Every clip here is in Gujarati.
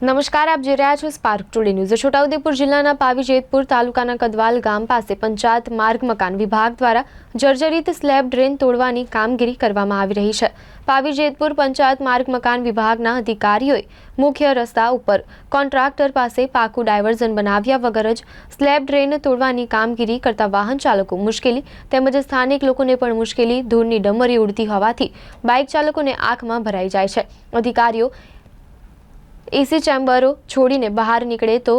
નમસ્કાર, આપ જોઈ રહ્યા છો સ્પાર્ક ટુડે ન્યૂઝ। છોટાઉદેપુર જિલ્લાના પાવી જેતપુર તાલુકાના કદવાલ ગામ પાસે પંચાયત માર્ગ મકાન વિભાગ દ્વારા જર્જરિત સ્લેબ ડ્રેન તોડવાની કામગીરી કરવામાં આવી રહી છે। પાવી જેતપુર પંચાયત માર્ગ મકાન વિભાગના અધિકારીઓએ મુખ્ય રસ્તા ઉપર કોન્ટ્રાક્ટર પાસે પાકું ડાયવર્ઝન બનાવ્યા વગર જ સ્લેબ ડ્રેન તોડવાની કામગીરી કરતા વાહન ચાલકો મુશ્કેલી તેમજ સ્થાનિક લોકોને પણ મુશ્કેલી ધૂળની ડમરી ઉડતી હોવાથી બાઇક ચાલકોને આંખમાં ભરાઈ જાય છે। અધિકારીઓ એસી ચેમ્બરો છોડીને બહાર નીકળે તો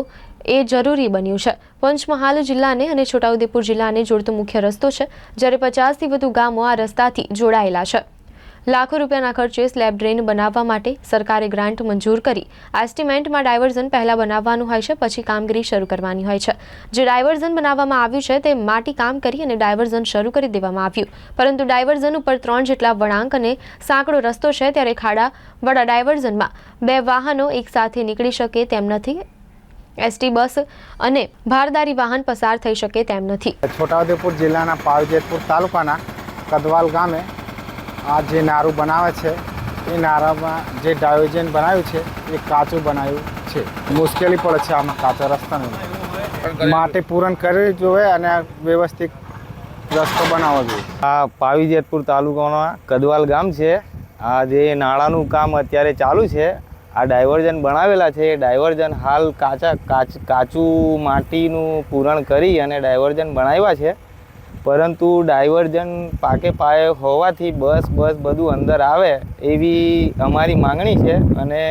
એ જરૂરી બન્યું છે। પંચમહાલ જિલ્લાને અને છોટાઉદેપુર જિલ્લાને જોડતો મુખ્ય રસ્તો છે, જ્યારે 50થી વધુ ગામો આ રસ્તાથી જોડાયેલા છે। લાખો રૂપિયાના ખર્ચે સ્લેબ ડ્રેન બનાવવા માટે સરકારે ગ્રાન્ટ મંજૂર કરી એસ્ટિમેટમાં ડાયવર્ઝન પહેલા બનાવવાનું હોય છે, પછી કામગીરી શરૂ કરવાની હોય છે। જે ડાયવર્ઝન બનાવવામાં આવ્યું છે તે માટી કામ કરી અને ડાયવર્ઝન શરૂ કરી દેવામાં આવ્યું, પરંતુ ડાયવર્ઝન ઉપર 3 જેટલા વળાંક અને સાંકડો રસ્તો છે, ત્યારે ખાડાવાળા ડાયવર્ઝનમાં 2 વાહનો એકસાથે નીકળી શકે તેમ નથી। એસટી બસ અને ભારદારી વાહન પસાર થઈ શકે તેમ નથી। છોટાઉદેપુર જિલ્લાના પાવી જેતપુર તાલુકાના કદવાલ ગામે આ જે નારું બનાવે છે એ નારામાં જે ડાયવર્ઝન બનાવ્યું છે એ કાચું બનાવ્યું છે। મુશ્કેલી પડે છે આમાં કાચા રસ્તાનું માટે પૂરણ કરવી જોઈએ અને વ્યવસ્થિત રસ્તો બનાવવો જોઈએ। આ પાવી જેતપુર તાલુકાના કદવાલ ગામ છે। આ જે નાળાનું કામ અત્યારે ચાલુ છે, આ ડાયવર્ઝન બનાવેલા છે, એ ડાયવર્ઝન હાલ કાચું માટીનું પૂરણ કરી અને ડાયવર્ઝન બનાવ્યા છે, પરંતુ ડાયવર્ઝન પાકે પાયે હોવાથી બસ બધું અંદર આવે એવી અમારી માંગણી છે। અને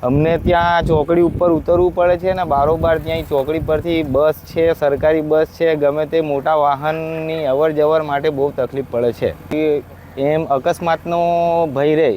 અમને ત્યાં ચોકડી ઉપર ઉતરવું પડે છે અને બારોબાર ત્યાં ચોકડી પરથી બસ છે, સરકારી બસ છે, ગમે તે મોટા વાહનની અવર જવર માટે બહુ તકલીફ પડે છે। એમ અકસ્માતનો ભય રહે